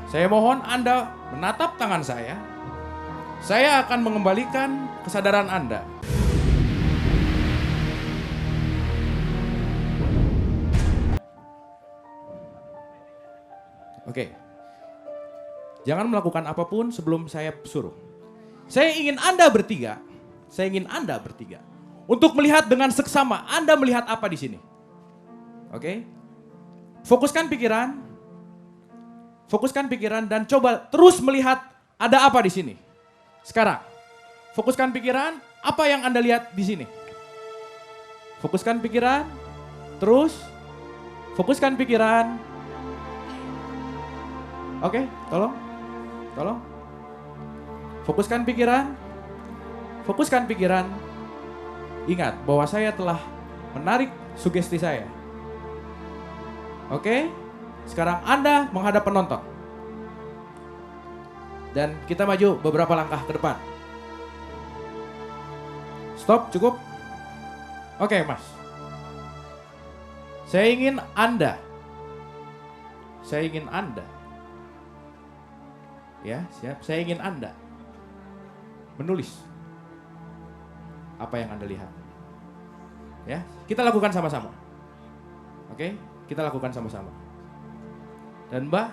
Saya mohon Anda menatap tangan saya. Saya akan mengembalikan kesadaran Anda. Oke. Jangan melakukan apapun sebelum saya suruh. Saya ingin Anda bertiga untuk melihat dengan seksama. Anda melihat apa di sini? Oke? Fokuskan pikiran dan coba terus melihat ada apa di sini. Sekarang, fokuskan pikiran, apa yang Anda lihat di sini? Fokuskan pikiran, terus fokuskan pikiran. Oke, tolong. Fokuskan pikiran. Ingat bahwa saya telah menarik sugesti saya. Oke, sekarang Anda menghadap penonton. Dan kita maju beberapa langkah ke depan. Stop, cukup. Oke, Mas. Saya ingin Anda. Ya, siap. Saya ingin Anda menulis apa yang Anda lihat. Ya, kita lakukan sama-sama. Oke, kita lakukan sama-sama. Dan Mbak,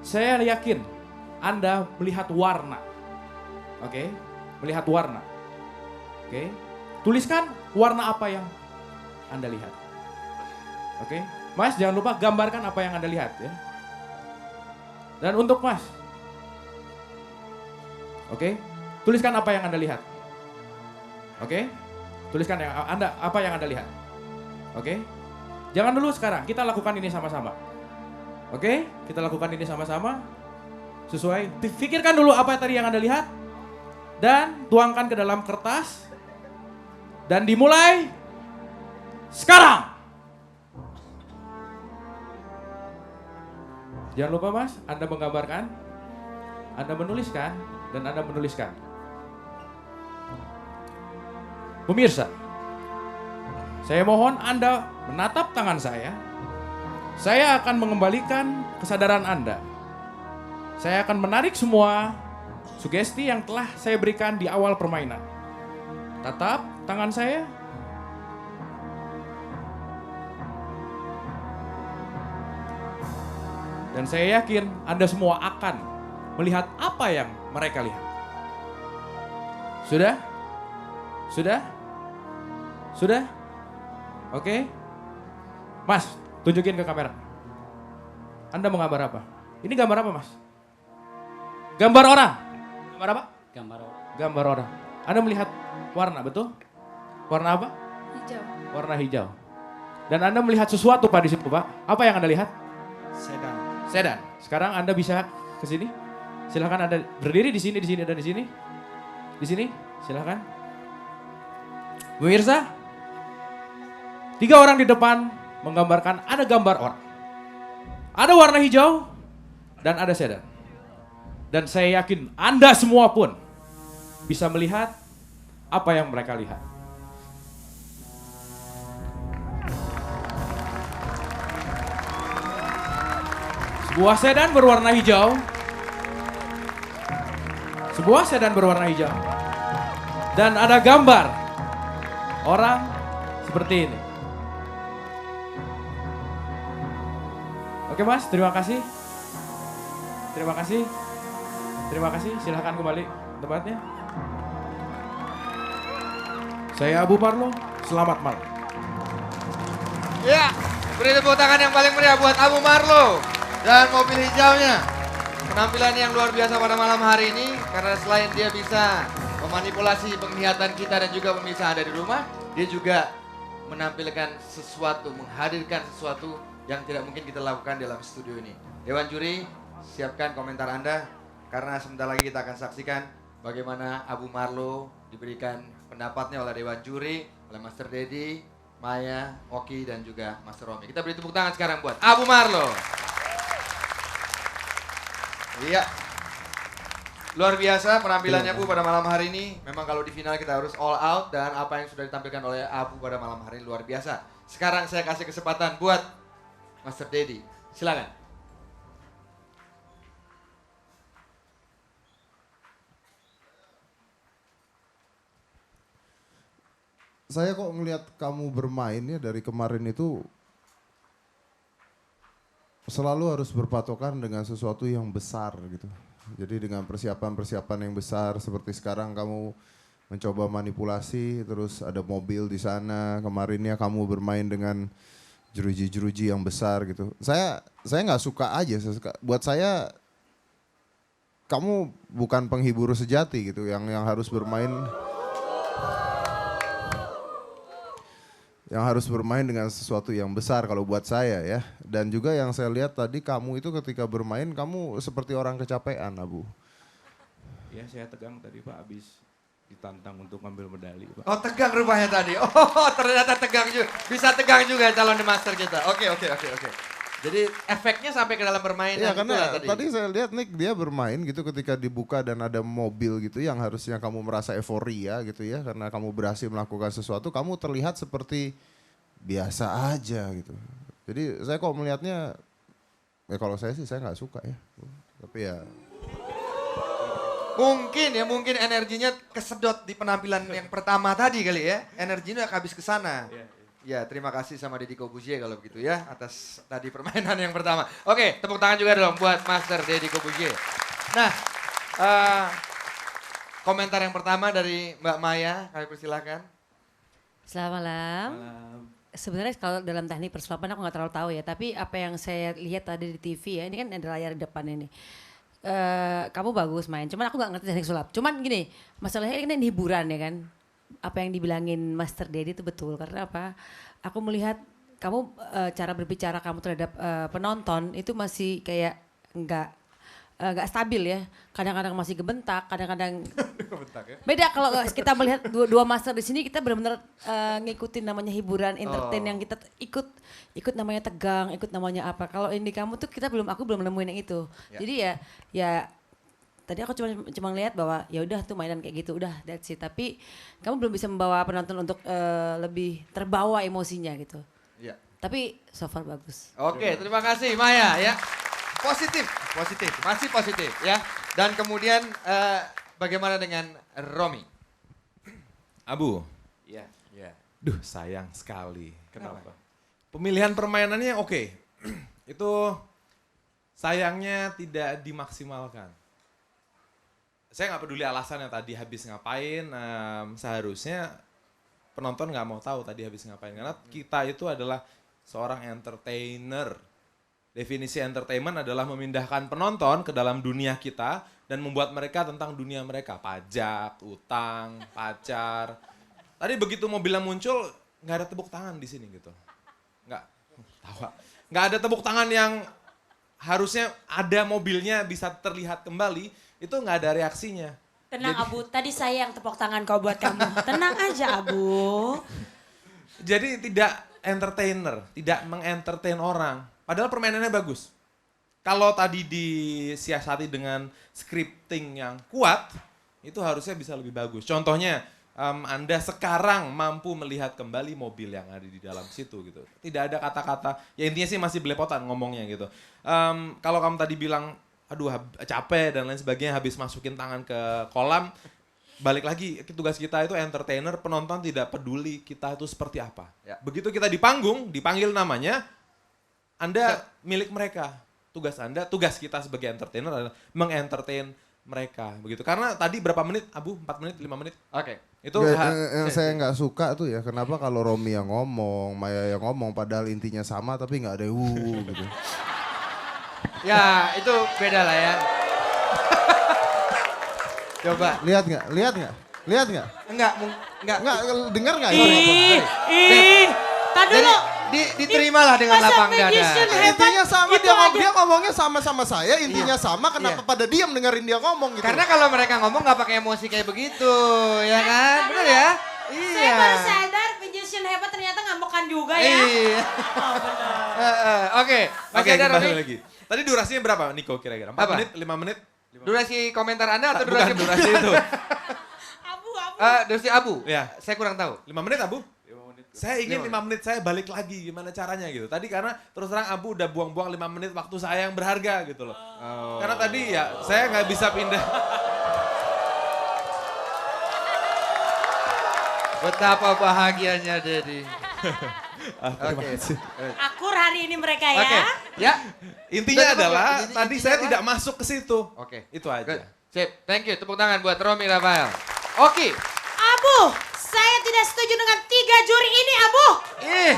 saya yakin Anda melihat warna. Oke, melihat warna. Oke, tuliskan warna apa yang Anda lihat. Oke, Mas jangan lupa gambarkan apa yang Anda lihat ya. Dan untuk Mas, oke, tuliskan apa yang Anda lihat. Oke, tuliskan apa yang Anda lihat. Oke, jangan dulu sekarang, kita lakukan ini sama-sama. Oke, kita lakukan ini sama-sama. Sesuai, pikirkan dulu apa tadi yang Anda lihat. Dan tuangkan ke dalam kertas. Dan dimulai sekarang. Jangan lupa Mas, Anda menggambarkan, Anda menuliskan, dan Anda menuliskan. Pemirsa, saya mohon Anda menatap tangan saya. Saya akan mengembalikan kesadaran Anda. Saya akan menarik semua sugesti yang telah saya berikan di awal permainan. Tatap tangan saya. Dan saya yakin Anda semua akan melihat apa yang mereka lihat. Sudah? Oke. Mas, tunjukin ke kamera. Anda mau gambar apa? Ini gambar apa, Mas? Gambar orang. Gambar apa? Gambar orang. Anda melihat warna, betul? Warna apa? Hijau. Warna hijau. Dan Anda melihat sesuatu Pak di situ, Pak. Apa yang Anda lihat? Sedan. Sekarang Anda bisa ke sini. Silakan Anda berdiri di sini, dan di sini. Di sini, silakan. Pemirsa, 3 orang di depan menggambarkan ada gambar orang. Ada warna hijau dan ada sedan. Dan saya yakin Anda semua pun bisa melihat apa yang mereka lihat. Sebuah sedan berwarna hijau. Dan ada gambar orang seperti ini. Oke Mas, terima kasih. Silahkan kembali tempatnya. Saya Abu Marlo, selamat malam. Ya, beri tepuk tangan yang paling meriah buat Abu Marlo dan mobil hijaunya. Penampilan yang luar biasa pada malam hari ini, karena selain dia bisa memanipulasi penglihatan kita dan juga pemirsa ada di rumah, dia juga menampilkan sesuatu, menghadirkan sesuatu yang tidak mungkin kita lakukan dalam studio ini. Dewan Juri, siapkan komentar Anda, karena sebentar lagi kita akan saksikan bagaimana Abu Marlo diberikan pendapatnya oleh Dewan Juri, oleh Master Dedi, Maya, Oki, dan juga Master Romi. Kita beri tepuk tangan sekarang buat Abu Marlo. Iya. Luar biasa penampilannya Bu pada malam hari ini. Memang kalau di final kita harus all out, dan apa yang sudah ditampilkan oleh Abu pada malam hari ini luar biasa. Sekarang saya kasih kesempatan buat Master Dedi. Silakan. saya kok ngelihat kamu bermain ya dari kemarin itu selalu harus berpatokan dengan sesuatu yang besar gitu. Jadi dengan persiapan-persiapan yang besar seperti sekarang kamu mencoba manipulasi, terus ada mobil di sana. Kemarinnya kamu bermain dengan jeruji-jeruji yang besar gitu. Saya nggak suka aja. Buat saya kamu bukan penghibur sejati gitu yang harus bermain. Yang harus bermain dengan sesuatu yang besar kalau buat saya ya. Dan juga yang saya lihat tadi kamu itu ketika bermain kamu seperti orang kecapean, Abu. Ya saya tegang tadi Pak, habis ditantang untuk ngambil medali Pak. Oh tegang rupanya tadi. Oh ternyata tegang juga. Bisa tegang juga calon The Master kita. Oke. Jadi efeknya sampai ke dalam permainan. Iya karena tadi saya lihat Nick dia bermain gitu ketika dibuka dan ada mobil gitu yang harusnya kamu merasa euforia gitu ya. Karena kamu berhasil melakukan sesuatu kamu terlihat seperti biasa aja gitu. Jadi saya kok melihatnya, ya kalau saya sih saya nggak suka ya. Tapi ya. Mungkin energinya kesedot di penampilan yang pertama tadi kali ya. Energinya habis ke sana. Ya, terima kasih sama Deddy Corbuzier kalau begitu ya atas tadi permainan yang pertama. Oke, tepuk tangan juga dong buat Master Deddy Corbuzier. Nah, komentar yang pertama dari Mbak Maya, kami persilahkan. Selamat malam. Sebenarnya kalau dalam teknik persulatan aku nggak terlalu tahu ya, tapi apa yang saya lihat tadi di TV ya, ini kan ada layar di depan ini. Kamu bagus main, cuman aku nggak ngerti teknik sulap. Cuman gini, masalahnya ini hiburan ya kan. Apa yang dibilangin Master Deddy itu betul karena apa? Aku melihat kamu cara berbicara kamu terhadap penonton itu masih kayak nggak stabil ya. Kadang-kadang masih gebentak, kadang-kadang beda kalau kita melihat dua master di sini kita benar-benar ngikutin namanya hiburan, entertain yang kita ikut namanya tegang, ikut namanya apa. Kalau ini kamu tuh aku belum nemuin yang itu. Ya. Jadi ya tadi aku cuma lihat bahwa ya udah tuh mainan kayak gitu, udah that's it. Tapi kamu belum bisa membawa penonton untuk lebih terbawa emosinya gitu. Iya. Tapi so far bagus. Oke, terima kasih Maya ya. Positif, masih positif ya. Dan kemudian bagaimana dengan Romi? Abu. Iya. Duh sayang sekali. Kenapa? Pemilihan permainannya oke. Itu sayangnya tidak dimaksimalkan. Saya nggak peduli alasan yang tadi habis ngapain, seharusnya penonton nggak mau tahu tadi habis ngapain. Karena kita itu adalah seorang entertainer. Definisi entertainment adalah memindahkan penonton ke dalam dunia kita dan membuat mereka tentang dunia mereka. Pajak, utang, pacar. Tadi begitu mobilnya muncul, nggak ada tepuk tangan di sini gitu. Nggak ada tepuk tangan yang harusnya ada mobilnya bisa terlihat kembali. Itu nggak ada reaksinya. Tenang Abu, tadi saya yang tepuk tangan kau buat kamu. Tenang aja Abu. Jadi tidak entertainer, tidak mengentertain orang. Padahal permainannya bagus. Kalau tadi disiasati dengan scripting yang kuat, itu harusnya bisa lebih bagus. Contohnya, Anda sekarang mampu melihat kembali mobil yang ada di dalam situ gitu. Tidak ada kata-kata, ya intinya sih masih belepotan ngomongnya gitu. Kalau kamu tadi bilang, aduh capek dan lain sebagainya habis masukin tangan ke kolam, balik lagi tugas kita itu entertainer, penonton tidak peduli kita itu seperti apa. Ya. Begitu kita di panggung, dipanggil namanya, Anda milik mereka. Tugas kita sebagai entertainer adalah mengentertain mereka begitu. Karena tadi berapa menit, Abu? 4 menit, 5 menit? Oke. Itu yang saya nggak suka tuh ya, kenapa kalau Romi yang ngomong, Maya yang ngomong, padahal intinya sama tapi nggak ada gitu. Ya, itu beda lah ya. Coba. Lihat nggak? Enggak, dengar nggak? Tadi dulu. Diterimalah dengan lapang dada. Intinya sama, gitu dia ngomongnya sama-sama saya, intinya sama, kenapa pada diam dengerin dia ngomong gitu. Karena kalau mereka ngomong nggak pakai emosi kayak begitu, ya kan? Benar ya? Iya. Saya baru sadar magician hebat ternyata ngamokan juga ya. Iya. Oh benar. Oke, masih ada kembali Romi? lagi. Tadi durasinya berapa Niko kira-kira? 4 Apa? menit, 5 menit? Durasi komentar Anda atau Bukan durasi itu. Abu. Durasi Abu? Ya. Saya kurang tahu. 5 menit Abu? Saya ingin 5 menit saya balik lagi gimana caranya gitu. Tadi karena terus terang Abu udah buang-buang 5 menit waktu saya yang berharga gitu loh. Karena tadi ya saya nggak bisa pindah. Betapa bahagianya Dedi. Oke. Akur hari ini mereka ya. Oke. Ya. Intinya Udah, adalah intinya tadi saya adalah- tidak masuk ke situ. Oke. Itu aja. Good. Sip. Thank you. Tepuk tangan buat Romi Rafael. Oke. Abu, saya tidak setuju dengan 3 juri ini, Abu. Ih.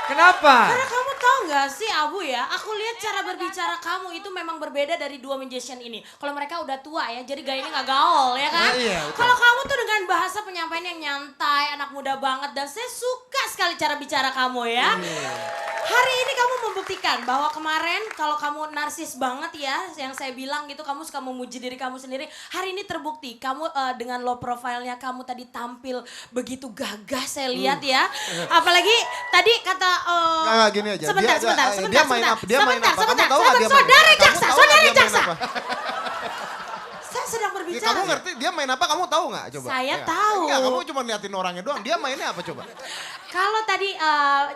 Kenapa? Karena kamu tahu nggak sih, Abu ya, aku lihat cara berbicara kamu itu memang berbeda dari 2 magician ini. Kalau mereka udah tua ya, jadi gayanya nggak gaul ya kan? Iya, betul. Kalau kamu tuh dengan bahasa penyampaian yang nyantai, anak muda banget, dan saya suka sekali cara bicara kamu ya. Iya. Hari ini kamu membuktikan bahwa kemarin kalau kamu narsis banget ya, yang saya bilang gitu, kamu suka memuji diri kamu sendiri. Hari ini terbukti, kamu dengan low profile-nya kamu tadi tampil begitu gagah saya lihat ya. Apalagi tadi kata Nggak, gini aja. Sebentar. Dia main apa? Dia main apa? Kamu tahu nggak dia main Saudara apa? jaksa, Kamu tahu saudara nggak dia main jaksa. apa? Saya sedang Ya, berbicara. kamu ngerti dia main apa? Kamu tahu nggak? Coba. Saya Ya. tahu. Enggak, kamu cuma liatin orangnya doang. Dia mainnya apa coba? Kalau tadi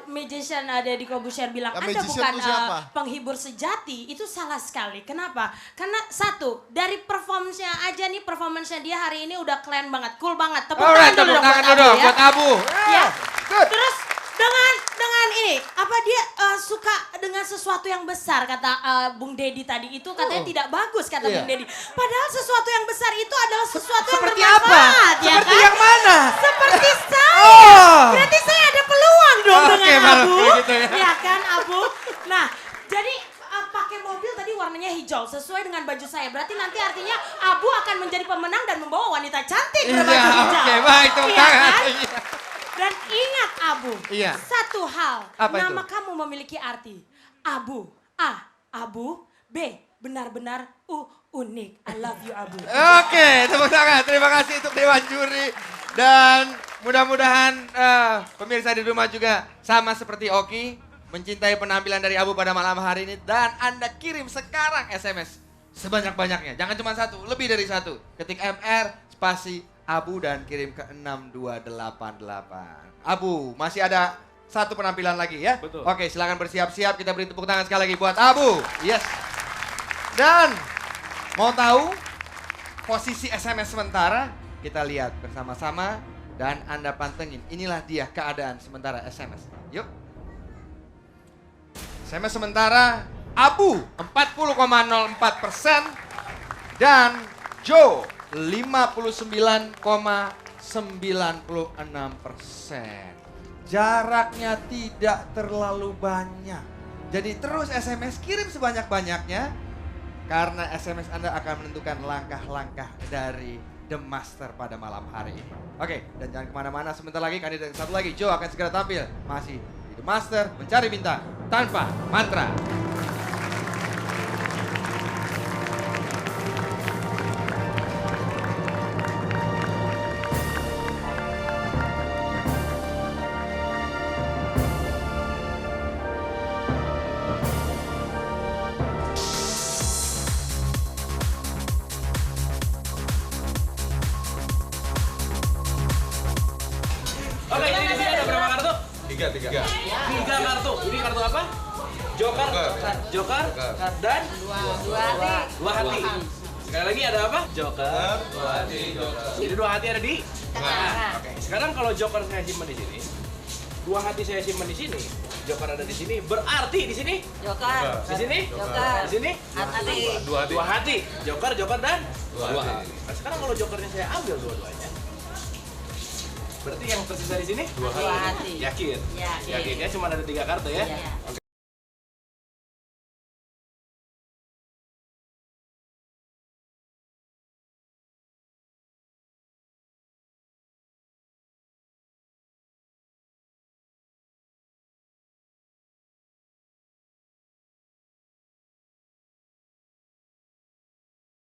magician ada di Kobusier bilang Ya, Anda magician bukan itu siapa? penghibur sejati, itu salah sekali. Kenapa? Karena satu, dari performance-nya aja nih, performance-nya dia hari ini udah keren banget, cool banget. Tepuk Alright, tangan dulu tepuk dong tangan buat dulu Abu dong buat Abu. Ya. Good. Terus dengan ini apa dia suka dengan sesuatu yang besar kata Bung Dedi tadi itu katanya tidak bagus kata Iya. Bung Dedi. Padahal sesuatu yang besar itu adalah sesuatu yang Seperti bermanfaat apa? ya Seperti kan? yang mana? Seperti saya. Oh. Berarti saya ada peluang dong Oke, dengan bagus Abu. begitu ya. Ya kan Abu? Nah, jadi pakai mobil tadi warnanya hijau sesuai dengan baju saya. Berarti nanti artinya Abu akan menjadi pemenang dan membawa wanita cantik Iya, berbaju hijau. oke, baik, tepuk Iya tangan. kan? Iya. Dan ingat Abu, Iya. satu hal, Apa itu? nama kamu memiliki arti. Abu, A, Abu, B, benar-benar unik. I love you Abu. Oke, tepuk tangan. Terima kasih untuk Dewan Juri. Dan mudah-mudahan pemirsa di rumah juga sama seperti Oki. Mencintai penampilan dari Abu pada malam hari ini. Dan Anda kirim sekarang SMS sebanyak-banyaknya. Jangan cuma satu, lebih dari satu. Ketik MR, spasi Abu dan kirim ke 6288. Abu, masih ada satu penampilan lagi ya? Betul. Oke, silakan bersiap-siap. Kita beri tepuk tangan sekali lagi buat Abu. Yes. Dan mau tahu posisi SMS sementara? Kita lihat bersama-sama dan Anda pantengin. Inilah dia keadaan sementara SMS. Yuk. SMS sementara Abu 40,04% dan Joe 59,96%. Jaraknya tidak terlalu banyak. Jadi terus SMS kirim sebanyak-banyaknya karena SMS Anda akan menentukan langkah-langkah dari The Master pada malam hari ini. Oke, dan jangan kemana-mana, sebentar lagi kandidat satu lagi, Joe akan segera tampil. Masih di The Master mencari bintang tanpa mantra. Oke, jadi di sini ada berapa kartu? Tiga kartu. Ini kartu apa? Joker, dan dua hati. Sekali lagi ada apa? Joker, dua hati, joker. Jadi dua hati ada di tengah. Oke, sekarang kalau joker saya simpan di sini, dua hati saya simpan di sini, joker ada di sini, berarti di sini? Joker. Di sini? Joker. Di sini? Hati. Dua hati. Joker dan dua hati. Nah, sekarang kalau jokernya saya ambil dua-duanya, berarti yang tersisa di sini? Dua hati. Yakin? Yakin. Yakin ya, cuma ada 3 kartu ya? Iya. Oke.